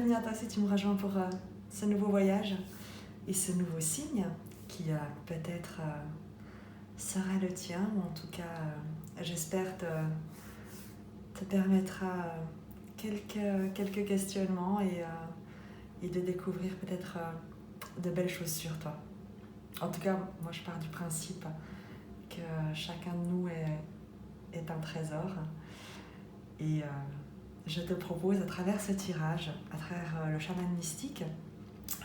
bienvenue à toi si tu me rejoins pour ce nouveau voyage et ce nouveau signe qui peut-être sera le tien, ou en tout cas j'espère te permettra quelques questionnements et de découvrir peut-être de belles choses sur toi. En tout cas, moi je pars du principe que chacun de nous est un trésor et je te propose à travers ce tirage, à travers le chaman mystique,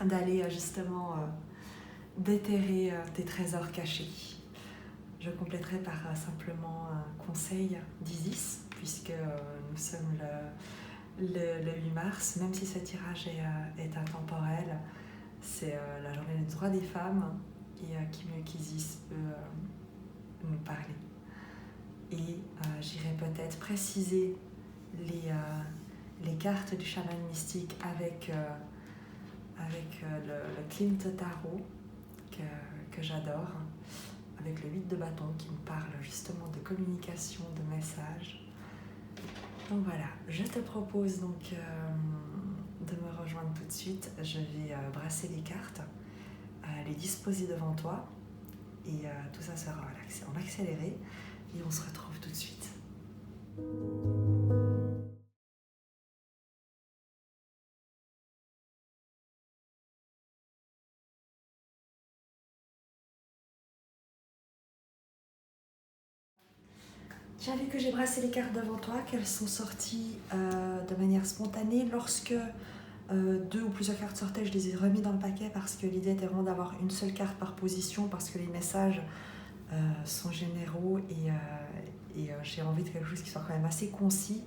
d'aller justement déterrer tes trésors cachés. Je compléterai par simplement un conseil d'Isis, puisque nous sommes le 8 mars, même si ce tirage est intemporel, c'est la journée des droits des femmes, et qui mieux qu'Isis peut nous parler. Et j'irai peut-être préciser les cartes du chaman mystique avec le Klimt Tarot que j'adore, avec le 8 de bâton qui me parle justement de communication, de message. Donc voilà, je te propose donc de me rejoindre tout de suite. Je vais brasser les cartes, les disposer devant toi et tout ça sera en accéléré et on se retrouve tout de suite. Tu as vu que j'ai brassé les cartes devant toi, qu'elles sont sorties de manière spontanée. Lorsque 2 ou plusieurs cartes sortaient, je les ai remis dans le paquet parce que l'idée était vraiment d'avoir une seule carte par position, parce que les messages sont généraux et j'ai envie de quelque chose qui soit quand même assez concis,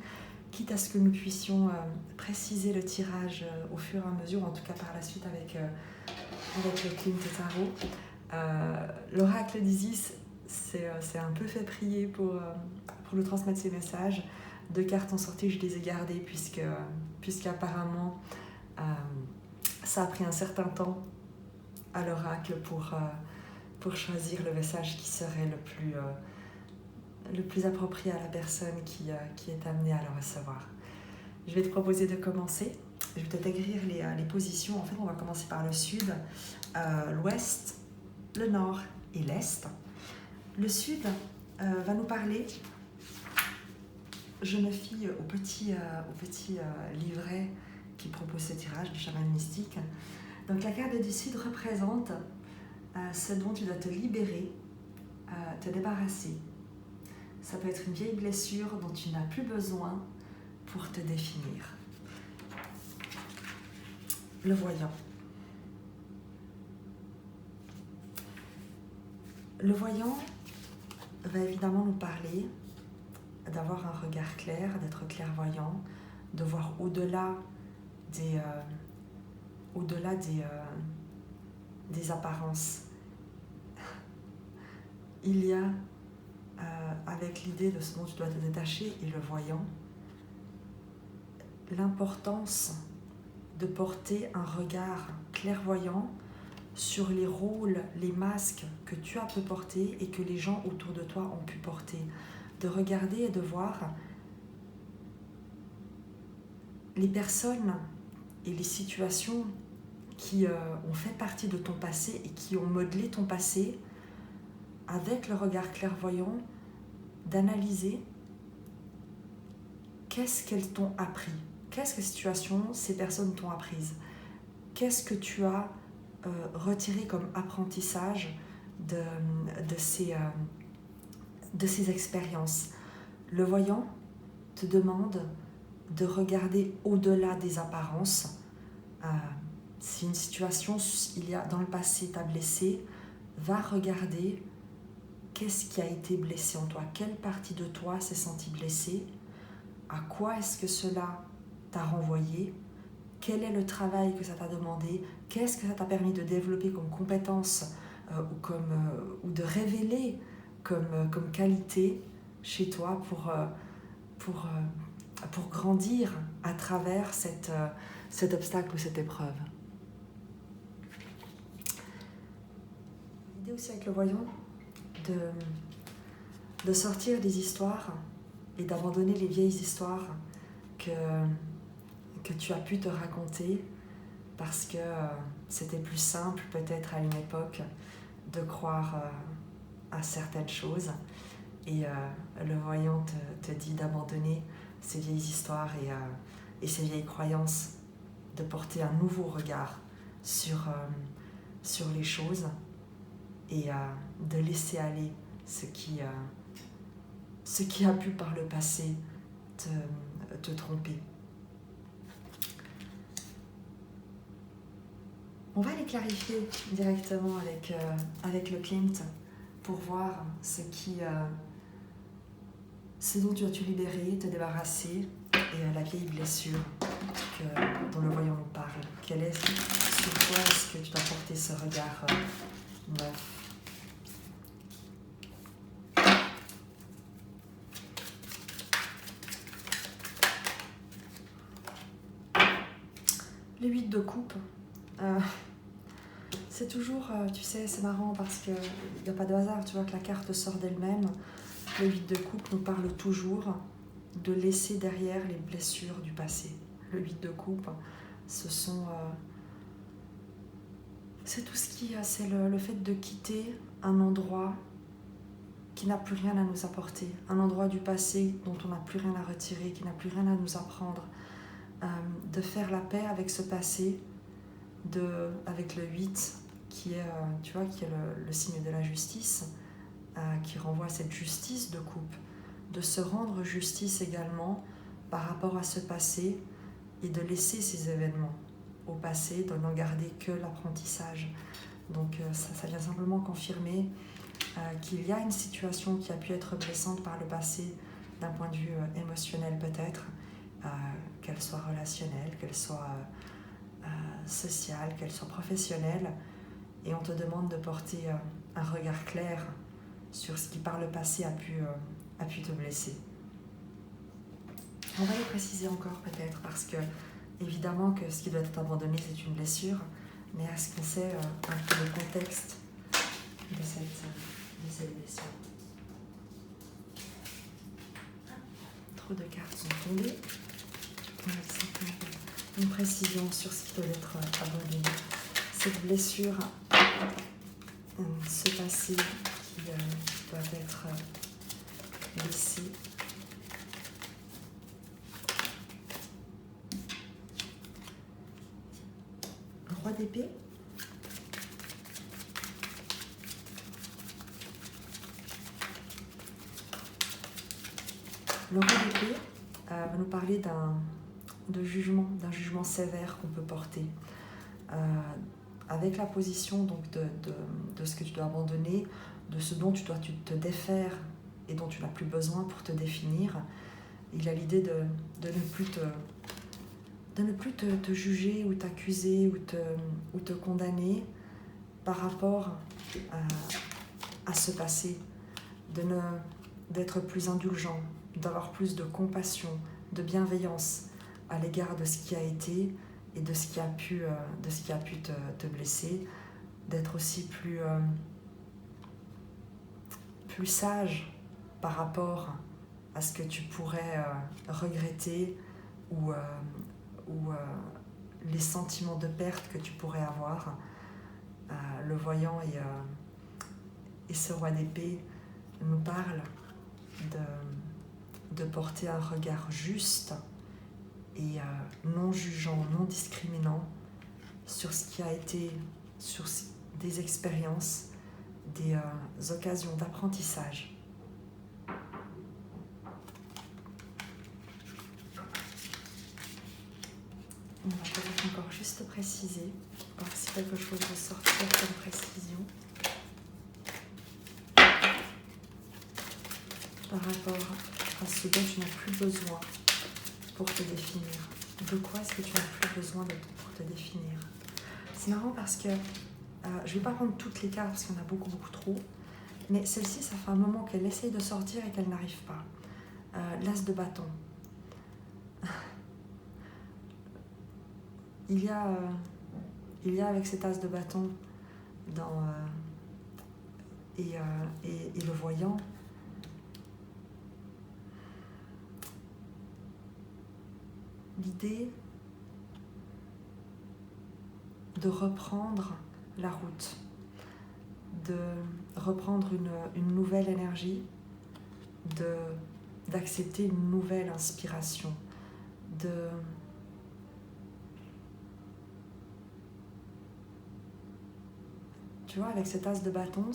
quitte à ce que nous puissions préciser le tirage au fur et à mesure, en tout cas par la suite avec le Klimt Tarot. L'oracle d'Isis, c'est un peu fait prier pour nous transmettre ces messages. 2 cartes ont sorti, je les ai gardées puisqu'apparemment ça a pris un certain temps à l'oracle pour choisir le message qui serait le plus approprié à la personne qui est amenée à le recevoir. Je vais te proposer de commencer. Je vais te décrire les positions. En fait, on va commencer par le sud, l'ouest, le nord et l'est. Le sud va nous parler. Je me fie au petit livret qui propose ce tirage du chaman mystique. Donc la carte du sud représente ce dont tu dois te libérer, te débarrasser. Ça peut être une vieille blessure dont tu n'as plus besoin pour te définir. Le voyant. Le voyant va évidemment nous parler d'avoir un regard clair, d'être clairvoyant, de voir au-delà des apparences. Il y a, avec l'idée de ce dont tu dois te détacher et le voyant, l'importance de porter un regard clairvoyant sur les rôles, les masques que tu as pu porter et que les gens autour de toi ont pu porter. De regarder et de voir les personnes et les situations qui ont fait partie de ton passé et qui ont modelé ton passé, avec le regard clairvoyant, d'analyser qu'est-ce qu'elles t'ont appris, qu'est-ce que situation ces personnes t'ont apprise, qu'est-ce que tu as retiré comme apprentissage de ces expériences. Le voyant te demande de regarder au-delà des apparences. Si une situation dans le passé t'a blessé, va regarder qu'est-ce qui a été blessé en toi, quelle partie de toi s'est sentie blessée, à quoi est-ce que cela t'a renvoyé, quel est le travail que ça t'a demandé, qu'est-ce que ça t'a permis de développer comme compétence ou de révéler comme qualité chez toi pour grandir à travers cet obstacle ou cette épreuve. L'idée aussi avec le voyant, de sortir des histoires et d'abandonner les vieilles histoires que que tu as pu te raconter parce que c'était plus simple peut-être à une époque de croire à certaines choses. Et le voyant te dit d'abandonner ces vieilles histoires et ces vieilles croyances, de porter un nouveau regard sur les choses et de laisser aller ce qui a pu par le passé te tromper. On va les clarifier directement avec le client pour voir ce dont tu as dû libérer, te débarrasser, et la vieille blessure dont le voyant nous parle. Sur quoi est-ce que tu dois porter ce regard neuf? Le 8 de coupe, c'est toujours, tu sais, c'est marrant parce qu'il n'y a pas de hasard, tu vois que la carte sort d'elle-même. Le 8 de coupe nous parle toujours de laisser derrière les blessures du passé. Le 8 de coupe, c'est tout ce c'est le fait de quitter un endroit qui n'a plus rien à nous apporter, un endroit du passé dont on n'a plus rien à retirer, qui n'a plus rien à nous apprendre, de faire la paix avec ce passé, avec le 8 qui est, tu vois, qui est le signe de la justice, qui renvoie à cette justice de coupe, de se rendre justice également par rapport à ce passé et de laisser ces événements au passé, de n'en garder que l'apprentissage. Donc ça vient simplement confirmer qu'il y a une situation qui a pu être blessante par le passé d'un point de vue émotionnel peut-être, qu'elle soit relationnelle, qu'elle soit sociale, qu'elle soit professionnelle, et on te demande de porter un regard clair sur ce qui par le passé a pu te blesser. On va les préciser encore peut-être parce que évidemment que ce qui doit être abandonné c'est une blessure, mais est-ce qu'on sait un peu le contexte de cette blessure? Trop de cartes sont tombées. On va simplement une précision sur ce qui doit être abandonné. Cette blessure, ce passé qui doit être laissé. Roi d'épée. Le roi d'épée va nous parler d'un jugement sévère qu'on peut porter. Avec la position donc de ce que tu dois abandonner, de ce dont tu dois te défaire et dont tu n'as plus besoin pour te définir, il a l'idée de ne plus te juger ou t'accuser ou te condamner par rapport à ce passé, d'être plus indulgent, d'avoir plus de compassion, de bienveillance à l'égard de ce qui a été et de ce qui a pu te blesser, d'être aussi plus sage par rapport à ce que tu pourrais regretter ou les sentiments de perte que tu pourrais avoir. Le voyant et ce roi d'épée nous parlent de porter un regard juste et non jugeant, non discriminant sur ce qui a été, sur des expériences, des occasions d'apprentissage. On va peut-être encore juste préciser, voir si quelque chose veut sortir comme précision par rapport à ce dont tu n'as plus besoin pour te définir. De quoi est-ce que tu n'as plus besoin pour te définir? C'est marrant parce que je ne vais pas prendre toutes les cartes parce qu'il y en a beaucoup trop, mais celle-ci, ça fait un moment qu'elle essaye de sortir et qu'elle n'arrive pas. L'as de bâton. Il y a avec cet as de bâton et le voyant, l'idée de reprendre la route, de reprendre une nouvelle énergie, d'accepter une nouvelle inspiration, tu vois, avec cet as de bâton,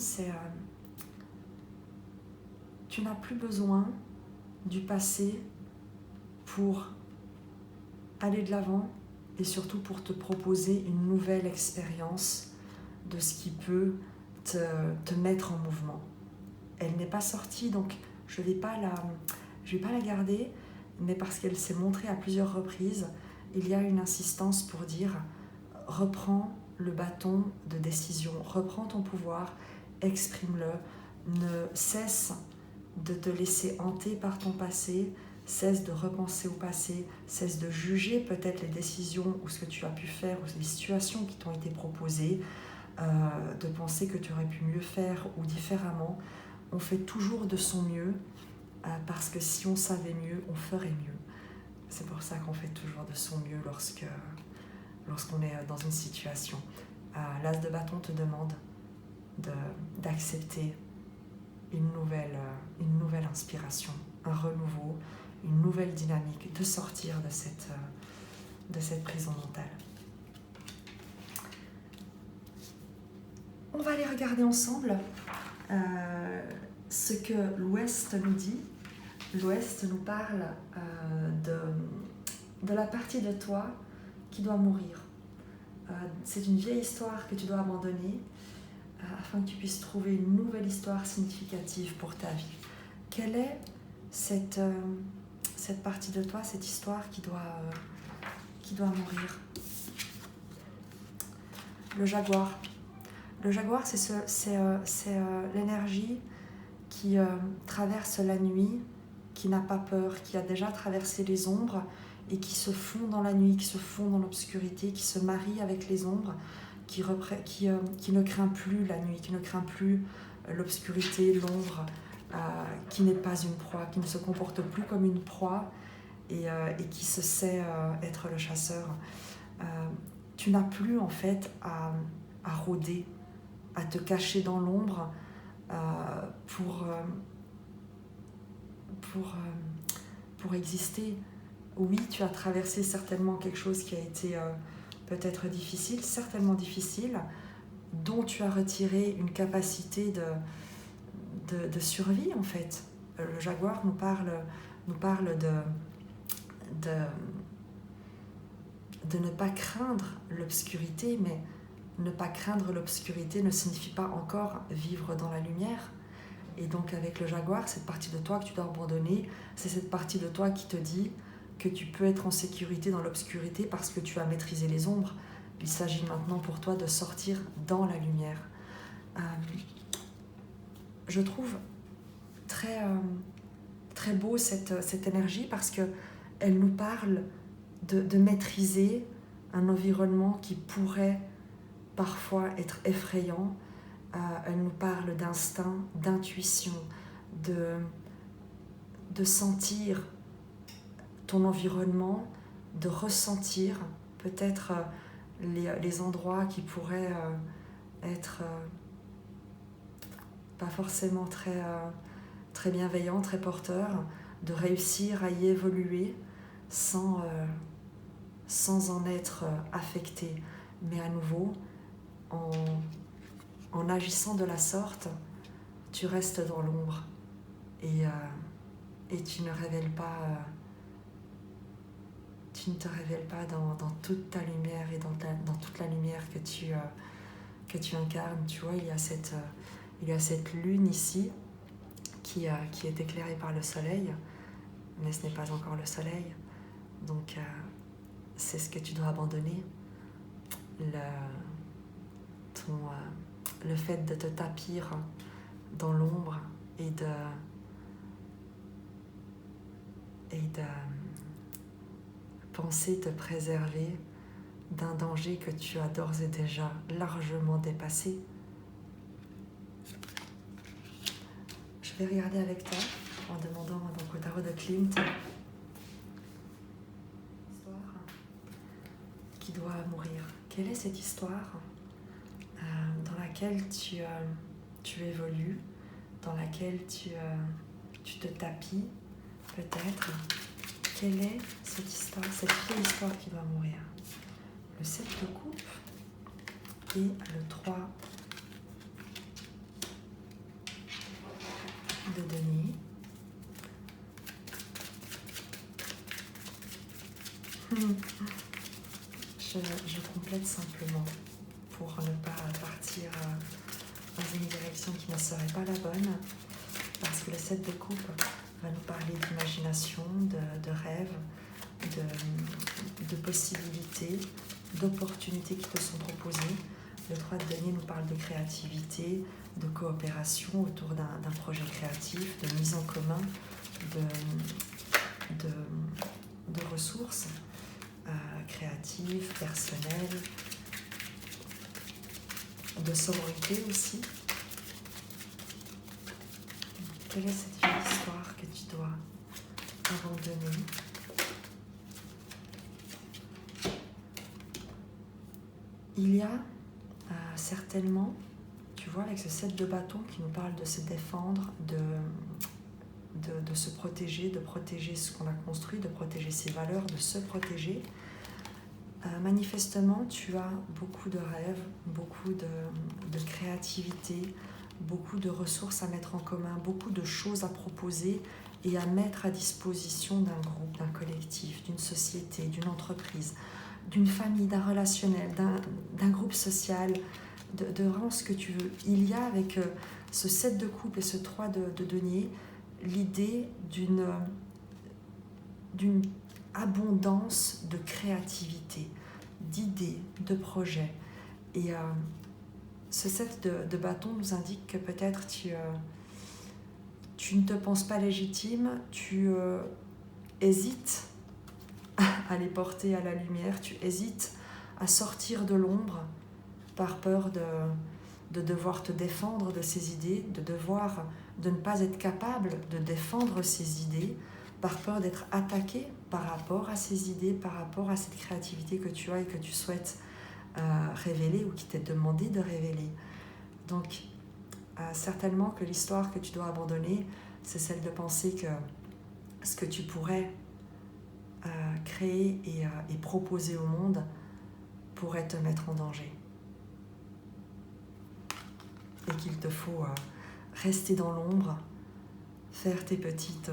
tu n'as plus besoin du passé pour aller de l'avant et surtout pour te proposer une nouvelle expérience de ce qui peut te mettre en mouvement. Elle n'est pas sortie, donc je vais pas la garder, mais parce qu'elle s'est montrée à plusieurs reprises, il y a une insistance pour dire reprends le bâton de décision, reprends ton pouvoir, exprime-le, ne cesse de te laisser hanter par ton passé, cesse de repenser au passé, cesse de juger peut-être les décisions ou ce que tu as pu faire ou les situations qui t'ont été proposées, de penser que tu aurais pu mieux faire ou différemment. On fait toujours de son mieux parce que si on savait mieux, on ferait mieux. C'est pour ça qu'on fait toujours de son mieux lorsqu'on est dans une situation. L'as de bâton te demande d'accepter une nouvelle inspiration, un renouveau, une nouvelle dynamique, de sortir de cette prison mentale. On va aller regarder ensemble ce que l'Ouest nous dit. L'Ouest nous parle de la partie de toi qui doit mourir. C'est une vieille histoire que tu dois abandonner afin que tu puisses trouver une nouvelle histoire significative pour ta vie. Quelle est cette partie de toi, cette histoire qui doit mourir? Le jaguar. Le jaguar, c'est l'énergie qui traverse la nuit, qui n'a pas peur, qui a déjà traversé les ombres et qui se fond dans la nuit, qui se fond dans l'obscurité, qui se marie avec les ombres, qui ne craint plus la nuit, qui ne craint plus l'obscurité, l'ombre, qui n'est pas une proie, qui ne se comporte plus comme une proie et qui se sait être le chasseur. Tu n'as plus en fait à rôder, à te cacher dans l'ombre pour exister. Oui, tu as traversé certainement quelque chose qui a été peut-être difficile, certainement difficile, dont tu as retiré une capacité de survie en fait. Le jaguar nous parle de ne pas craindre l'obscurité, mais ne pas craindre l'obscurité ne signifie pas encore vivre dans la lumière. Et donc avec le jaguar, cette partie de toi que tu dois abandonner, c'est cette partie de toi qui te dit que tu peux être en sécurité dans l'obscurité parce que tu as maîtrisé les ombres. Il s'agit maintenant pour toi de sortir dans la lumière. Je trouve très, très beau cette énergie parce qu'elle nous parle de maîtriser un environnement qui pourrait parfois être effrayant. Elle nous parle d'instinct, d'intuition, de sentir ton environnement, de ressentir peut-être les endroits qui pourraient être pas forcément très bienveillants, très porteurs, de réussir à y évoluer sans en être affecté. Mais à nouveau, en agissant de la sorte, tu restes dans l'ombre et tu ne te révèles pas dans toute ta lumière et dans toute la lumière que tu incarnes. Tu vois, il y a cette lune ici qui est éclairée par le soleil, mais ce n'est pas encore le soleil. Donc, c'est ce que tu dois abandonner. Le fait de te tapir dans l'ombre et de penser te préserver d'un danger que tu as d'ores et déjà largement dépassé. Je vais regarder avec toi en demandant donc au tarot de Klimt qui doit mourir. Quelle est cette histoire dans laquelle tu évolues, dans laquelle tu te tapis, peut-être? Quelle est cette histoire, cette vieille histoire qui doit mourir? Le 7 de coupe et le 3 de denier. Je complète simplement pour ne pas partir dans une direction qui ne serait pas la bonne, parce que le 7 de coupe va nous parler d'imagination, de rêve, de possibilités, d'opportunités qui te sont proposées. Le 3 de denier nous parle de créativité, de coopération autour d'un projet créatif, de mise en commun, de ressources créatives, personnelles, de sororité aussi. Quelle est cette vieille histoire que tu dois abandonner? Il y a certainement, tu vois, avec ce 7 de bâton qui nous parle de se défendre, de se protéger, de protéger ce qu'on a construit, de protéger ses valeurs, de se protéger. Manifestement, tu as beaucoup de rêves, beaucoup de créativité, beaucoup de ressources à mettre en commun, beaucoup de choses à proposer et à mettre à disposition d'un groupe, d'un collectif, d'une société, d'une entreprise, d'une famille, d'un relationnel, d'un groupe social, de vraiment ce que tu veux. Il y a avec ce 7 de coupe et ce 3 de denier l'idée d'une abondance de créativité, d'idées, de projets. Et ce 7 de bâton nous indique que peut-être tu ne te penses pas légitime, tu hésites à les porter à la lumière, tu hésites à sortir de l'ombre par peur de devoir te défendre de ces idées, de ne pas être capable de défendre ces idées, par peur d'être attaqué par rapport à ces idées, par rapport à cette créativité que tu as et que tu souhaites révéler ou qui t'est demandé de révéler. Donc, certainement que l'histoire que tu dois abandonner, c'est celle de penser que ce que tu pourrais créer et proposer au monde pourrait te mettre en danger. Et qu'il te faut rester dans l'ombre, faire tes petites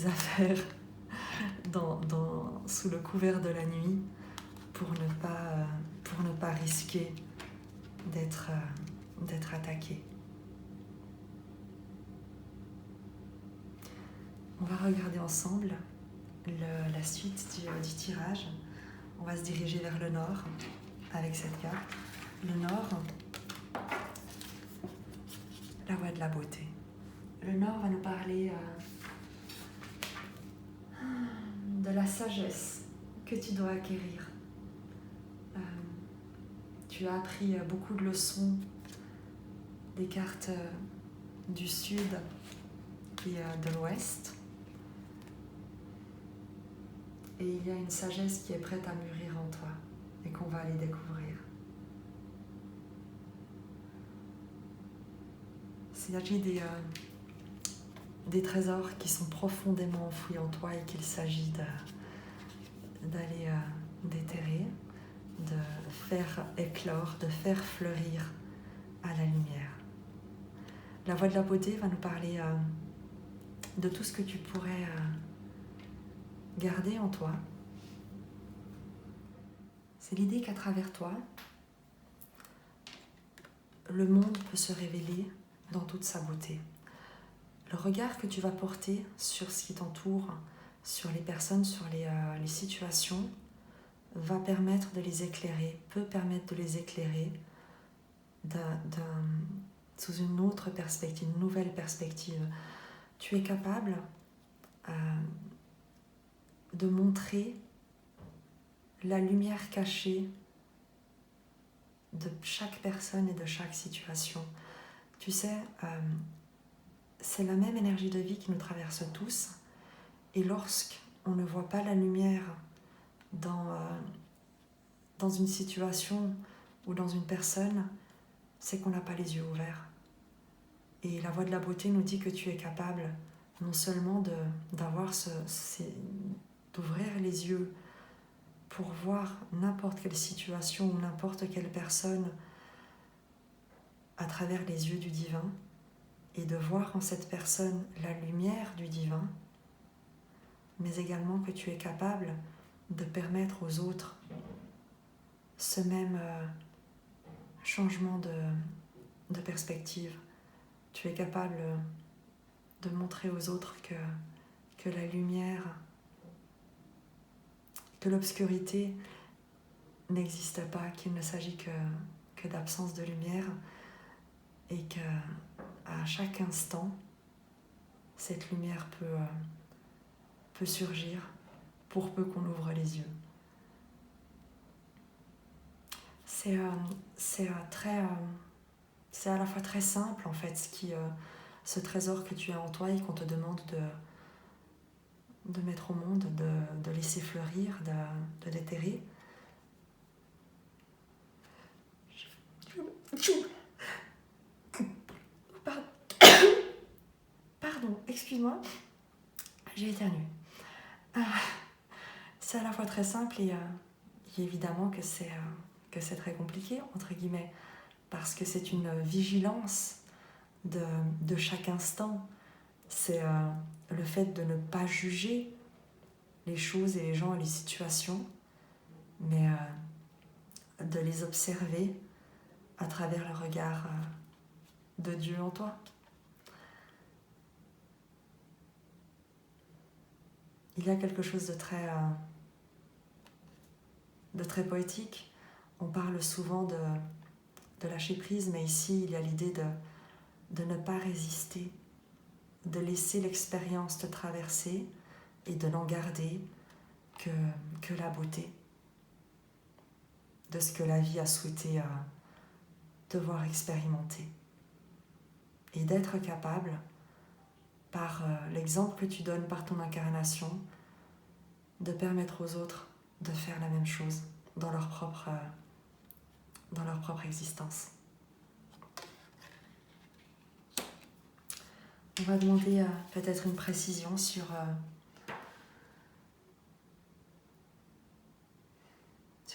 affaires sous le couvert de la nuit pour ne pas risquer d'être attaqué. On va regarder ensemble la suite du tirage. On va se diriger vers le nord avec cette carte. Le nord, la voie de la beauté. Le nord va nous parler de la sagesse que tu dois acquérir. Tu as appris beaucoup de leçons des cartes du sud et de l'ouest. Et il y a une sagesse qui est prête à mûrir en toi et qu'on va aller découvrir. S'il s'agit des trésors qui sont profondément enfouis en toi et qu'il s'agit d'aller déterrer, de faire éclore, de faire fleurir à la lumière. La voie de la beauté va nous parler de tout ce que tu pourrais garder en toi. C'est l'idée qu'à travers toi, le monde peut se révéler dans toute sa beauté. Le regard que tu vas porter sur ce qui t'entoure, sur les personnes, sur les situations, va permettre de les éclairer, peut permettre de les éclairer sous une autre perspective, une nouvelle perspective. Tu es capable de montrer la lumière cachée de chaque personne et de chaque situation. Tu sais, c'est la même énergie de vie qui nous traverse tous, et lorsqu'on ne voit pas la lumière dans dans une situation ou dans une personne, c'est qu'on n'a pas les yeux ouverts. Et la voie de la beauté nous dit que tu es capable non seulement d'ouvrir les yeux pour voir n'importe quelle situation ou n'importe quelle personne à travers les yeux du divin, et de voir en cette personne la lumière du divin, mais également que tu es capable de permettre aux autres ce même changement de perspective. Tu es capable de montrer aux autres que la lumière, que l'obscurité n'existe pas, qu'il ne s'agit que d'absence de lumière, et qu'à chaque instant, cette lumière peut surgir pour peu qu'on ouvre les yeux. C'est à la fois très simple en fait, ce trésor que tu as en toi et qu'on te demande de mettre au monde, de laisser fleurir, de déterrer. Pardon, excuse-moi, j'ai éternué. C'est à la fois très simple et évidemment que c'est très compliqué, entre guillemets, parce que c'est une vigilance de chaque instant. C'est le fait de ne pas juger les choses et les gens et les situations, mais de les observer à travers le regard de Dieu en toi. Il y a quelque chose de très poétique. On parle souvent de lâcher prise, mais ici il y a l'idée de ne pas résister, de laisser l'expérience te traverser et de n'en garder que la beauté de ce que la vie a souhaité te voir expérimenter. Et d'être capable, par l'exemple que tu donnes par ton incarnation, de permettre aux autres de faire la même chose dans leur propre existence. On va demander peut-être une précision sur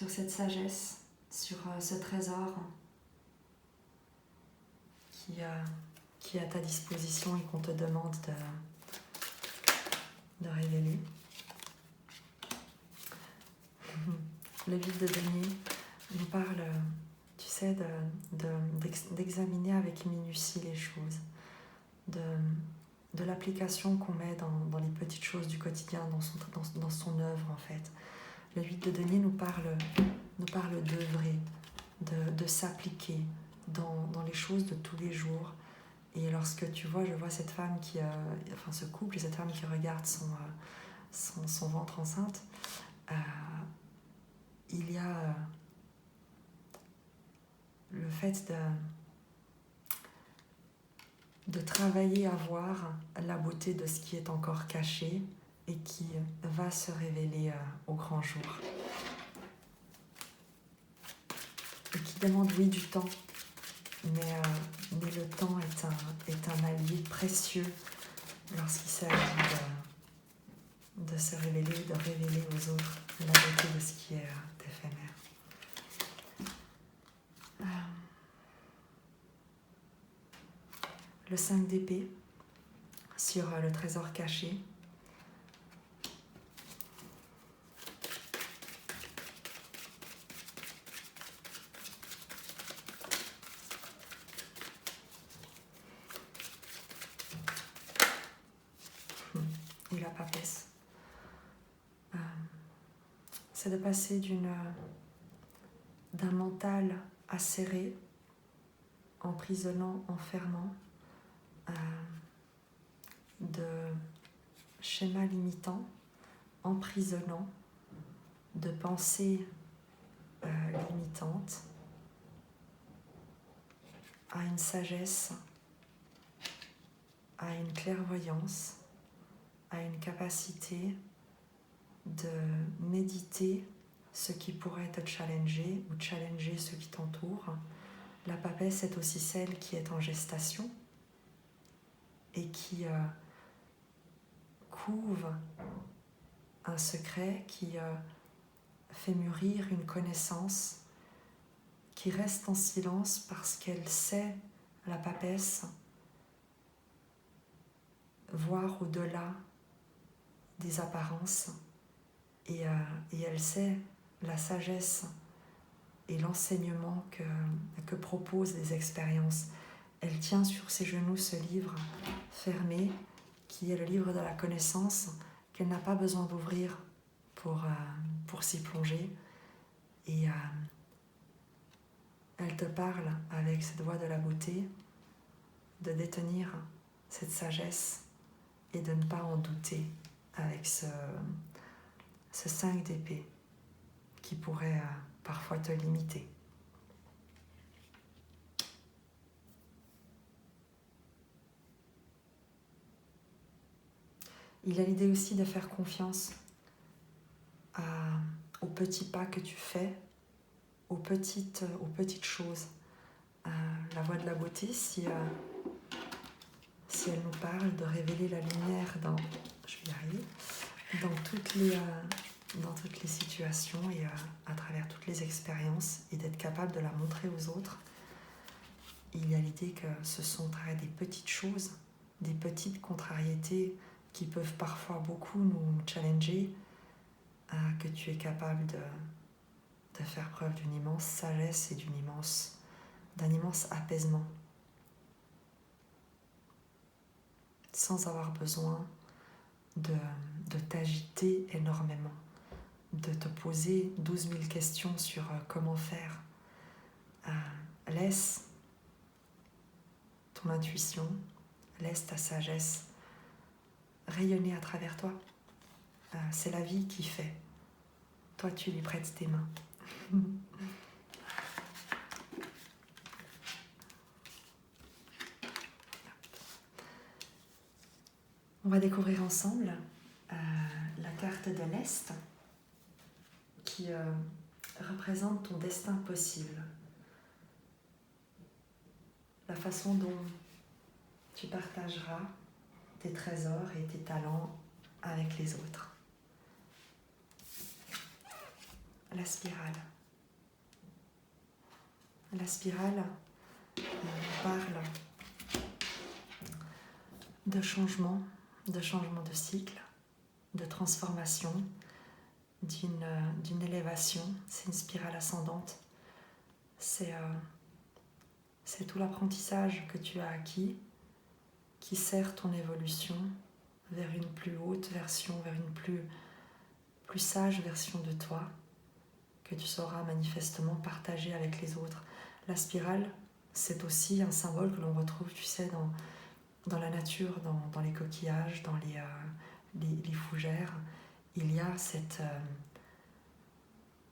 cette sagesse, sur ce trésor qui est à ta disposition et qu'on te demande de révéler. Le vide de denier nous parle, tu sais, d'examiner avec minutie les choses, de l'application qu'on met dans les petites choses du quotidien, dans son œuvre en fait. Le vide de denier nous parle d'œuvrer, de s'appliquer dans les choses de tous les jours. Et lorsque je vois cette femme ce couple et cette femme qui regarde son ventre enceinte, il y a le fait de travailler à voir la beauté de ce qui est encore caché et qui va se révéler au grand jour. Et qui demande, oui, du temps, mais le temps est un allié précieux lorsqu'il s'agit de se révéler, de révéler aux autres la beauté de ce qui est éphémère. Le 5 d'épée sur le trésor caché. Et la papesse. C'est de passer d'un mental acéré, emprisonnant, enfermant, de schémas limitants, emprisonnants, de pensées limitantes, à une sagesse, à une clairvoyance, à une capacité de méditer ce qui pourrait te challenger ou challenger ceux qui t'entourent. La papesse est aussi celle qui est en gestation et qui couve un secret, qui fait mûrir une connaissance, qui reste en silence parce qu'elle sait, la papesse, voir au-delà des apparences et elle sait la sagesse et l'enseignement que proposent les expériences. Elle tient sur ses genoux ce livre fermé qui est le livre de la connaissance qu'elle n'a pas besoin d'ouvrir pour s'y plonger et elle te parle avec cette voix de la beauté de détenir cette sagesse et de ne pas en douter avec ce 5 d'épée qui pourrait parfois te limiter. Il y a l'idée aussi de faire confiance aux petits pas que tu fais, aux petites choses. La voix de la beauté, si elle nous parle de révéler la lumière dans toutes les situations et à travers toutes les expériences et d'être capable de la montrer aux autres. Il y a l'idée que ce sont des petites choses, des petites contrariétés qui peuvent parfois beaucoup nous challenger, que tu es capable de faire preuve d'une immense sagesse et d'un immense apaisement, sans avoir besoin de t'agiter énormément, de te poser 12 000 questions sur comment faire. Laisse ton intuition, laisse ta sagesse rayonner à travers toi. C'est la vie qui fait. Toi, tu lui prêtes tes mains. On va découvrir ensemble la carte de l'Est qui représente ton destin possible. La façon dont tu partageras tes trésors et tes talents avec les autres. La spirale. La spirale parle de changement de cycle, de transformation, d'une élévation. C'est une spirale ascendante. C'est tout l'apprentissage que tu as acquis qui sert ton évolution vers une plus haute version, vers une plus sage version de toi que tu sauras manifestement partager avec les autres. La spirale, c'est aussi un symbole que l'on retrouve, tu sais, dans la nature, dans les coquillages, dans les fougères. Il y a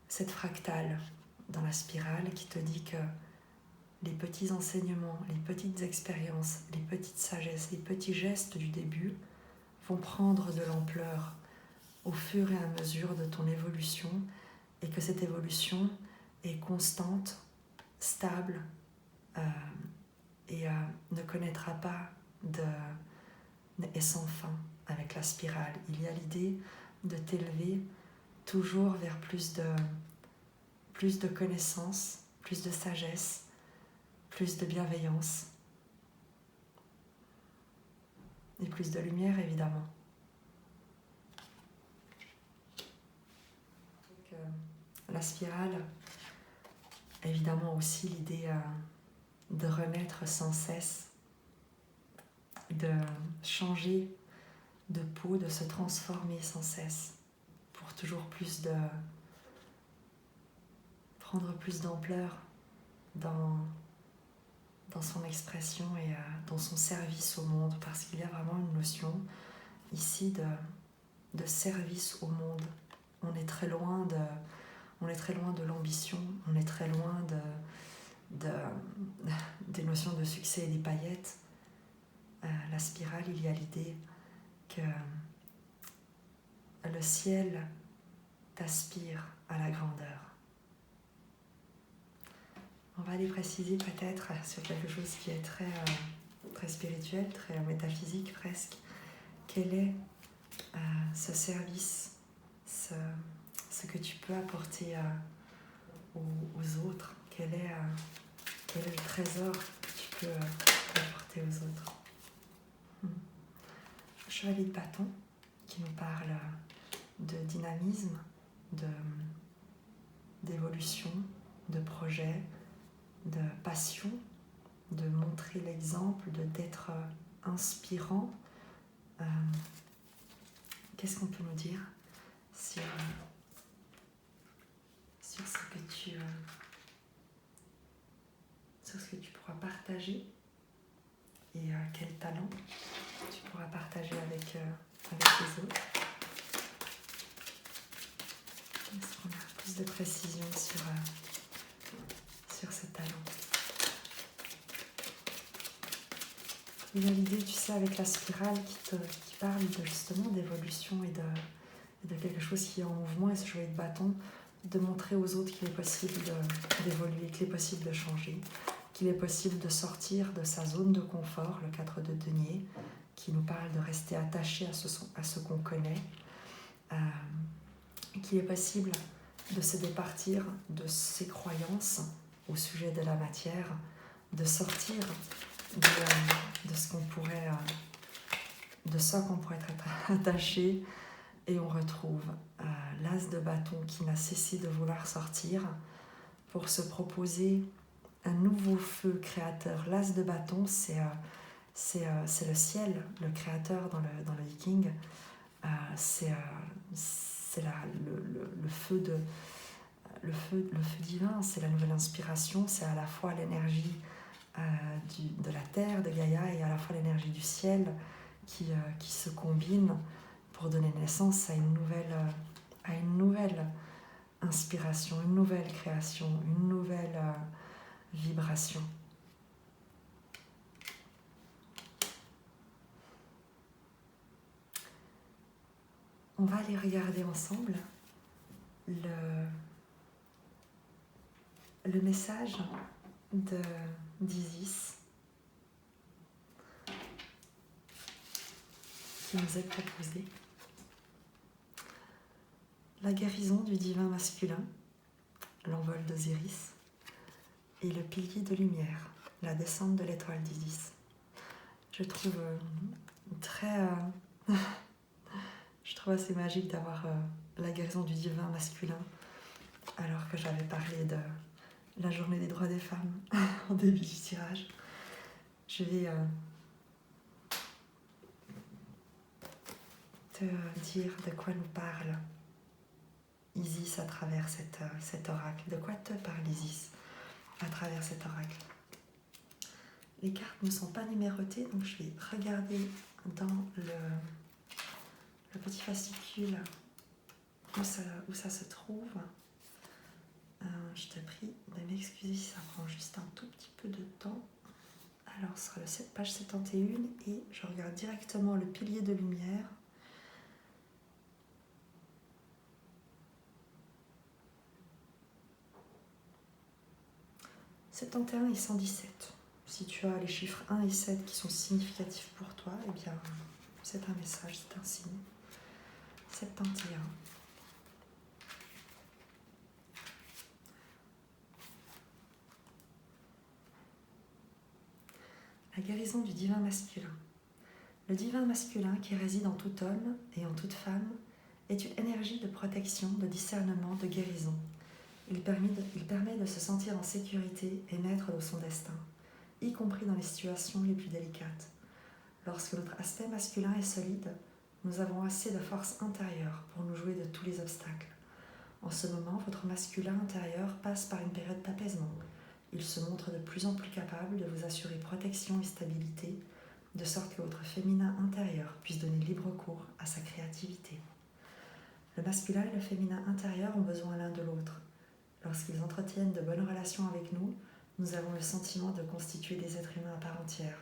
cette fractale dans la spirale qui te dit que les petits enseignements, les petites expériences, les petites sagesses, les petits gestes du début vont prendre de l'ampleur au fur et à mesure de ton évolution et que cette évolution est constante, stable et ne connaîtra pas et sans fin avec la spirale. Il y a l'idée de t'élever toujours vers plus de connaissances, plus de sagesse, plus de bienveillance et plus de lumière évidemment. Donc, la spirale, évidemment aussi l'idée de renaître sans cesse, de changer de peau, de se transformer sans cesse pour toujours prendre plus d'ampleur dans son expression et dans son service au monde, parce qu'il y a vraiment une notion ici de service au monde. On est très loin de l'ambition, on est très loin des notions de succès et des paillettes. La spirale, il y a l'idée que le ciel t'aspire à la grandeur. On va aller préciser peut-être sur quelque chose qui est très spirituel, très métaphysique presque. Quel est ce service, ce que tu peux apporter aux autres? Quel est le trésor que tu peux apporter aux autres? Le chevalier de bâton qui nous parle de dynamisme, d'évolution, de projet, de passion, de montrer l'exemple, d'être inspirant. Qu'est-ce qu'on peut nous dire sur ce que tu pourras partager et quel talent tu pourras partager avec les autres? Est-ce qu'on a plus de précision sur ce talent? Il y a l'idée, tu sais, avec la spirale qui parle justement d'évolution et de quelque chose qui est en mouvement, et ce chevalier de bâton, de montrer aux autres qu'il est possible d'évoluer, qu'il est possible de changer, qu'il est possible de sortir de sa zone de confort, le 4 de denier, qui nous parle de rester attaché à ce qu'on connaît, qu'il est possible de se départir de ses croyances au sujet de la matière, de sortir de ce qu'on pourrait, de ça qu'on pourrait être attaché, et on retrouve l'as de bâton qui n'a cessé de vouloir sortir pour se proposer un nouveau feu créateur. L'as de bâton, c'est le ciel, le créateur dans le Viking. C'est le feu divin, c'est la nouvelle inspiration, c'est à la fois l'énergie de la terre, de Gaïa, et à la fois l'énergie du ciel qui se combine pour donner naissance à une nouvelle inspiration, une nouvelle création, une nouvelle vibration. On va aller regarder ensemble le message d'Isis qui nous est proposé. La guérison du divin masculin, l'envol d'Osiris, et le pilier de lumière, la descente de l'étoile d'Isis. Je trouve je trouve assez magique d'avoir la guérison du divin masculin, alors que j'avais parlé de la journée des droits des femmes en début du tirage. Je vais te dire de quoi nous parle Isis à travers cet oracle. De quoi te parle Isis à travers cet oracle? Les cartes ne sont pas numérotées, donc je vais regarder dans le petit fascicule où ça se trouve. Je te prie de m'excuser si ça prend juste un tout petit peu de temps. Alors, ce sera page 71 et je regarde directement le pilier de lumière. « 71 et 117. Si tu as les chiffres 1 et 7 qui sont significatifs pour toi, eh bien, c'est un message, c'est un signe. 71. La guérison du divin masculin. Le divin masculin qui réside en tout homme et en toute femme est une énergie de protection, de discernement, de guérison. Il permet de se sentir en sécurité et maître de son destin, y compris dans les situations les plus délicates. Lorsque notre aspect masculin est solide, nous avons assez de force intérieure pour nous jouer de tous les obstacles. En ce moment, votre masculin intérieur passe par une période d'apaisement. Il se montre de plus en plus capable de vous assurer protection et stabilité, de sorte que votre féminin intérieur puisse donner libre cours à sa créativité. Le masculin et le féminin intérieur ont besoin l'un de l'autre. Lorsqu'ils entretiennent de bonnes relations avec nous, nous avons le sentiment de constituer des êtres humains à part entière.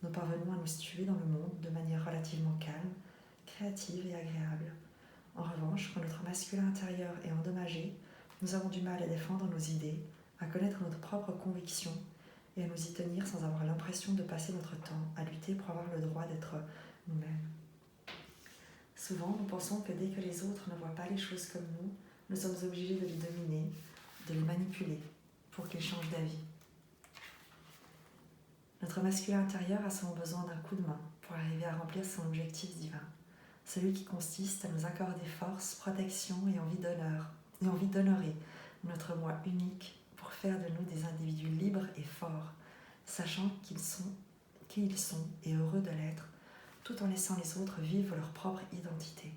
Nous parvenons à nous situer dans le monde de manière relativement calme, créative et agréable. En revanche, quand notre masculin intérieur est endommagé, nous avons du mal à défendre nos idées, à connaître notre propre conviction et à nous y tenir sans avoir l'impression de passer notre temps à lutter pour avoir le droit d'être nous-mêmes. Souvent, nous pensons que dès que les autres ne voient pas les choses comme nous, nous sommes obligés de les dominer, de les manipuler pour qu'ils changent d'avis. Notre masculin intérieur a souvent besoin d'un coup de main pour arriver à remplir son objectif divin, celui qui consiste à nous accorder force, protection et envie d'honorer notre moi unique pour faire de nous des individus libres et forts, sachant qui ils sont et heureux de l'être, tout en laissant les autres vivre leur propre identité.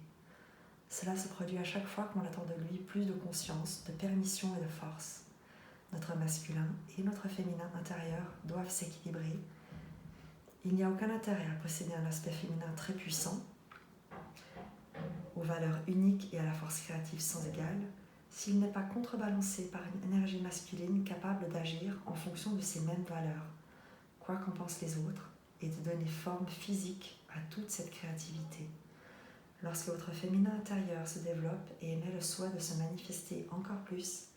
Cela se produit à chaque fois qu'on attend de lui plus de conscience, de permission et de force. Notre masculin et notre féminin intérieur doivent s'équilibrer. Il n'y a aucun intérêt à posséder un aspect féminin très puissant, aux valeurs uniques et à la force créative sans égale, s'il n'est pas contrebalancé par une énergie masculine capable d'agir en fonction de ces mêmes valeurs, quoi qu'en pensent les autres, et de donner forme physique à toute cette créativité. Lorsque votre féminin intérieur se développe et émet le souhait de se manifester encore plus,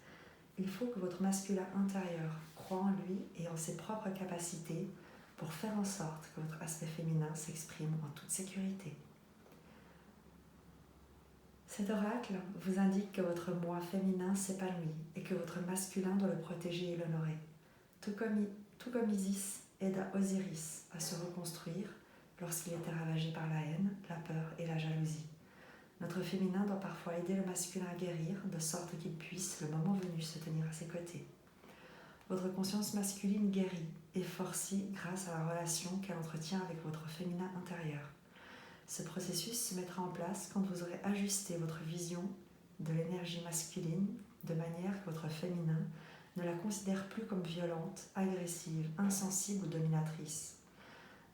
il faut que votre masculin intérieur croie en lui et en ses propres capacités pour faire en sorte que votre aspect féminin s'exprime en toute sécurité. Cet oracle vous indique que votre moi féminin s'épanouit et que votre masculin doit le protéger et l'honorer. Tout comme Isis aida Osiris à se reconstruire lorsqu'il était ravagé par la haine, la peur et la jalousie. Notre féminin doit parfois aider le masculin à guérir, de sorte qu'il puisse, le moment venu, se tenir à ses côtés. Votre conscience masculine guérit et forcit grâce à la relation qu'elle entretient avec votre féminin intérieur. Ce processus se mettra en place quand vous aurez ajusté votre vision de l'énergie masculine de manière que votre féminin ne la considère plus comme violente, agressive, insensible ou dominatrice.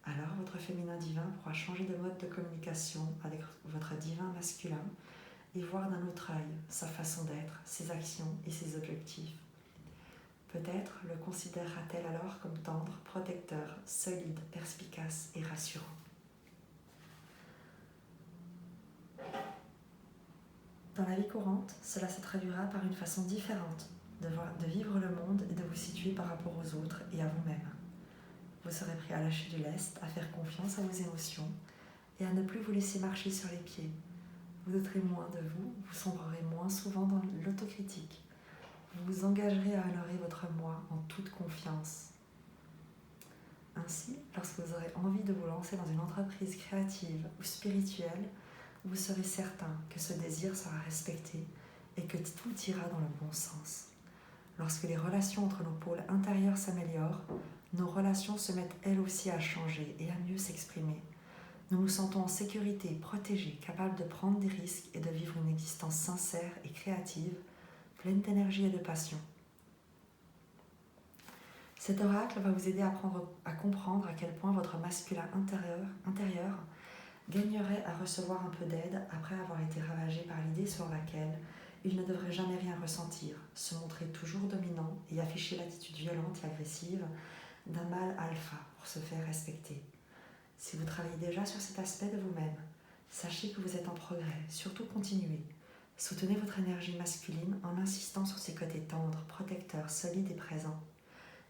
Alors votre féminin divin pourra changer de mode de communication avec votre divin masculin et voir d'un autre œil sa façon d'être, ses actions et ses objectifs. Peut-être le considérera-t-elle alors comme tendre, protecteur, solide, perspicace et rassurant. Dans la vie courante, cela se traduira par une façon différente de vivre le monde et de vous situer par rapport aux autres et à vous-même. Vous serez prêt à lâcher du lest, à faire confiance à vos émotions et à ne plus vous laisser marcher sur les pieds. Vous douterez moins de vous, vous sombrerez moins souvent dans l'autocritique. Vous vous engagerez à honorer votre moi en toute confiance. Ainsi, lorsque vous aurez envie de vous lancer dans une entreprise créative ou spirituelle, vous serez certain que ce désir sera respecté et que tout ira dans le bon sens. Lorsque les relations entre nos pôles intérieurs s'améliorent, nos relations se mettent elles aussi à changer et à mieux s'exprimer. Nous nous sentons en sécurité, protégés, capables de prendre des risques et de vivre une existence sincère et créative, pleine d'énergie et de passion. Cet oracle va vous aider à comprendre à quel point votre masculin intérieur gagnerait à recevoir un peu d'aide après avoir été ravagé par l'idée selon laquelle il ne devrait jamais rien ressentir, se montrer toujours dominant et afficher l'attitude violente et agressive d'un mâle alpha pour se faire respecter. Si vous travaillez déjà sur cet aspect de vous-même, sachez que vous êtes en progrès, surtout continuez. Soutenez votre énergie masculine en insistant sur ses côtés tendres, protecteurs, solides et présents.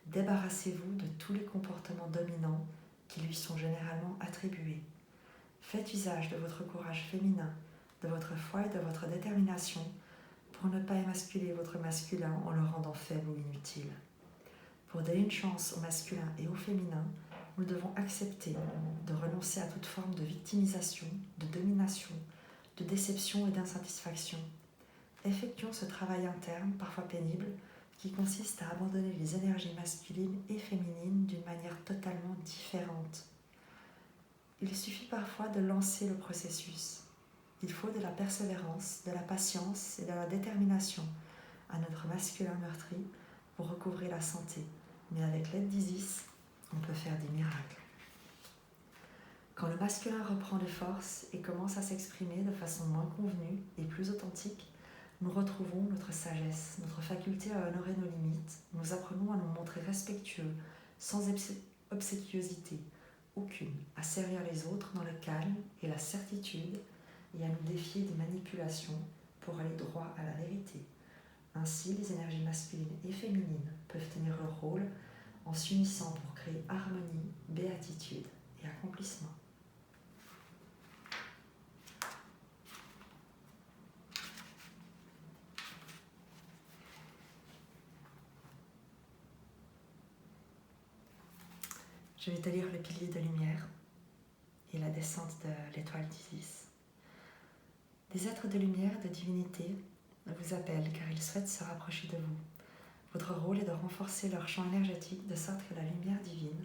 Débarrassez-vous de tous les comportements dominants qui lui sont généralement attribués. Faites usage de votre courage féminin, de votre foi et de votre détermination pour ne pas émasculer votre masculin en le rendant faible ou inutile. Pour donner une chance au masculin et au féminin, nous devons accepter de renoncer à toute forme de victimisation, de domination, de déception et d'insatisfaction. Effectuons ce travail interne, parfois pénible, qui consiste à abandonner les énergies masculines et féminines d'une manière totalement différente. Il suffit parfois de lancer le processus. Il faut de la persévérance, de la patience et de la détermination à notre masculin meurtri pour recouvrer la santé. Mais avec l'aide d'Isis, on peut faire des miracles. Quand le masculin reprend des forces et commence à s'exprimer de façon moins convenue et plus authentique, nous retrouvons notre sagesse, notre faculté à honorer nos limites. Nous apprenons à nous montrer respectueux, sans obséquiosité aucune, à servir les autres dans le calme et la certitude et à nous défier des manipulations, pour aller droit à la vérité. Ainsi, les énergies masculines et féminines peuvent tenir leur rôle en s'unissant pour créer harmonie, béatitude et accomplissement. Je vais te lire le pilier de lumière et la descente de l'étoile d'Isis. Des êtres de lumière, de divinité, vous appellent car ils souhaitent se rapprocher de vous. Votre rôle est de renforcer leur champ énergétique de sorte que la lumière divine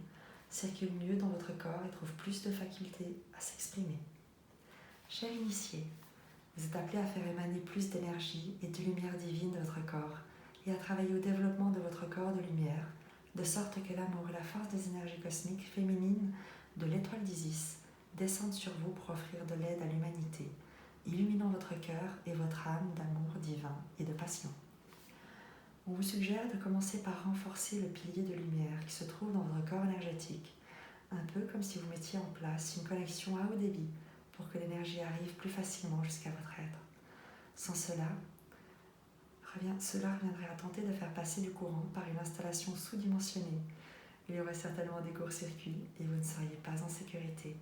circule mieux dans votre corps et trouve plus de faculté à s'exprimer. Cher initié, vous êtes appelé à faire émaner plus d'énergie et de lumière divine de votre corps et à travailler au développement de votre corps de lumière, de sorte que l'amour et la force des énergies cosmiques féminines de l'étoile d'Isis descendent sur vous pour offrir de l'aide à l'humanité, illuminant votre cœur et votre âme d'amour divin et de passion. On vous suggère de commencer par renforcer le pilier de lumière qui se trouve dans votre corps énergétique, un peu comme si vous mettiez en place une connexion à haut débit pour que l'énergie arrive plus facilement jusqu'à votre être. Sans cela, cela reviendrait à tenter de faire passer du courant par une installation sous-dimensionnée. Il y aurait certainement des courts-circuits et vous ne seriez pas en sécurité.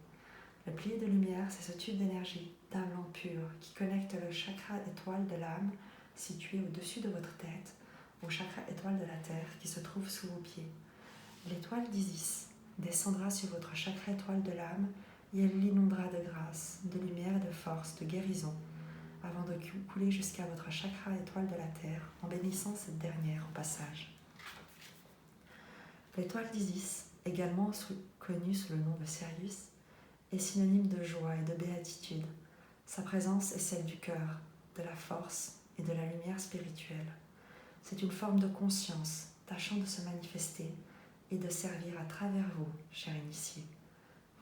Le pilier de lumière, c'est ce tube d'énergie, d'âme blanc pur, qui connecte le chakra étoile de l'âme, situé au-dessus de votre tête, au chakra étoile de la terre, qui se trouve sous vos pieds. L'étoile d'Isis descendra sur votre chakra étoile de l'âme et elle l'inondera de grâce, de lumière et de force, de guérison, avant de couler jusqu'à votre chakra étoile de la terre, en bénissant cette dernière au passage. L'étoile d'Isis, également connue sous le nom de Sirius, est synonyme de joie et de béatitude. Sa présence est celle du cœur, de la force et de la lumière spirituelle. C'est une forme de conscience, tâchant de se manifester et de servir à travers vous, cher initié.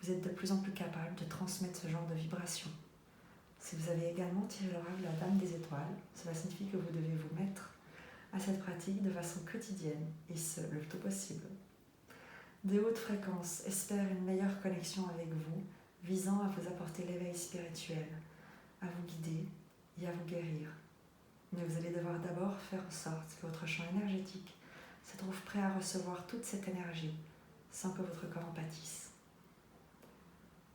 Vous êtes de plus en plus capable de transmettre ce genre de vibration. Si vous avez également tiré l'oracle de la Dame des Étoiles, cela signifie que vous devez vous mettre à cette pratique de façon quotidienne et ce, le plus tôt possible. Des hautes fréquences espèrent une meilleure connexion avec vous, visant à vous apporter l'éveil spirituel, à vous guider et à vous guérir. Mais vous allez devoir d'abord faire en sorte que votre champ énergétique se trouve prêt à recevoir toute cette énergie, sans que votre corps en pâtisse.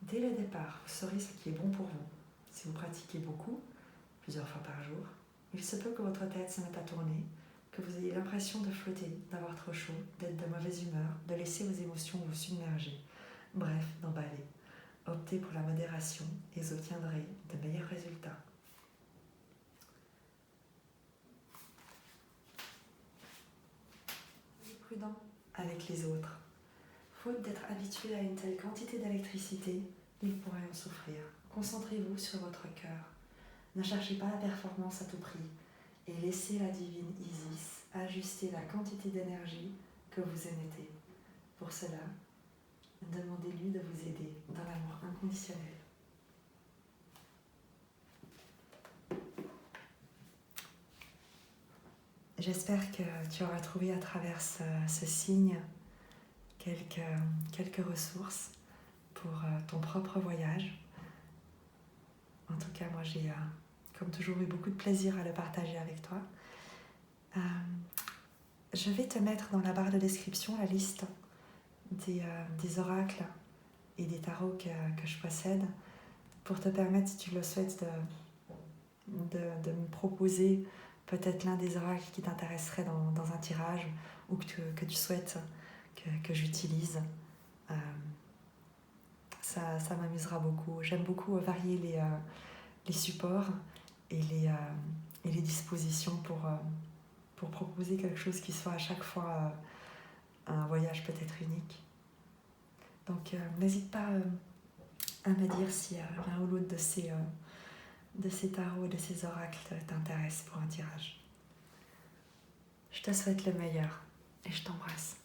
Dès le départ, vous saurez ce qui est bon pour vous. Si vous pratiquez beaucoup, plusieurs fois par jour, il se peut que votre tête se mette à tourner, que vous ayez l'impression de flotter, d'avoir trop chaud, d'être de mauvaise humeur, de laisser vos émotions vous submerger. Bref, d'emballer. Optez pour la modération et vous obtiendrez de meilleurs résultats. Soyez prudent avec les autres. Faute d'être habitué à une telle quantité d'électricité, ils pourraient en souffrir. Concentrez-vous sur votre cœur. Ne cherchez pas la performance à tout prix et laissez la divine Isis ajuster la quantité d'énergie que vous émettez. Pour cela, demandez-lui de vous aider dans l'amour inconditionnel. J'espère que tu auras trouvé à travers ce signe quelques ressources pour ton propre voyage. En tout cas, moi j'ai, comme toujours, eu beaucoup de plaisir à le partager avec toi. Je vais te mettre dans la barre de description la liste des oracles et des tarots que je possède pour te permettre, si tu le souhaites, de me proposer peut-être l'un des oracles qui t'intéresserait dans un tirage ou que tu souhaites que j'utilise. Ça m'amusera beaucoup. J'aime beaucoup varier les supports et les dispositions pour proposer quelque chose qui soit à chaque fois un voyage peut-être unique. Donc n'hésite pas à me dire si l'un ou l'autre de ces tarots, de ces oracles t'intéresse pour un tirage. Je te souhaite le meilleur et je t'embrasse.